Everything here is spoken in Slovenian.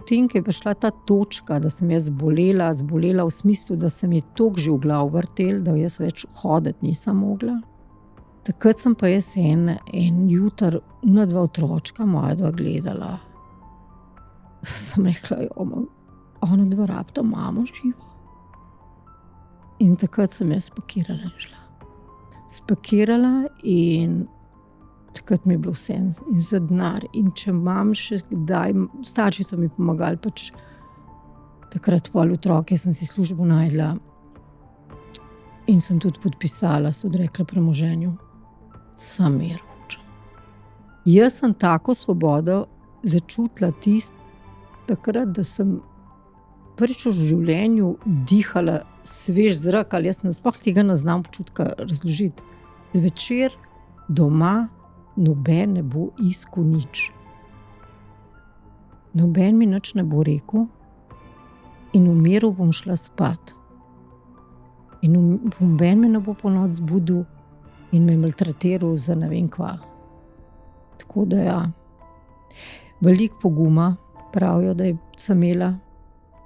Potem, ko je prišla ta točka, da sem jaz zbolela v smislu, da se mi je toliko že v glav vrtel, da jaz več hoditi nisem mogla. Takrat sem pa jaz en jutar ona dva otročka moja dva gledala. Sem rekla, ona dva rabita mamo živo. In takrat sem jaz spakirala in šla. Spakirala in takrat mi je bilo vse in za denar. In če imam še kdaj, starši so mi pomagali, pač takrat pol otroke sem si službo našla in sem tudi podpisala, so odrekla premoženju. Sam mir hočem. Jaz sem tako svobodo začutila takrat, da sem prvič v življenju dihala svež zrak, ali jaz sploh tega ne znam občutka razložiti. Zvečer doma noben ne bo iskal nič. Noben mi nič ne bo rekel in v miru bom šla spat. In noben me ne bo po noč zbudil in me maltretiral za ne vem kva. Tako da ja, veliko poguma pravijo, da sem imela.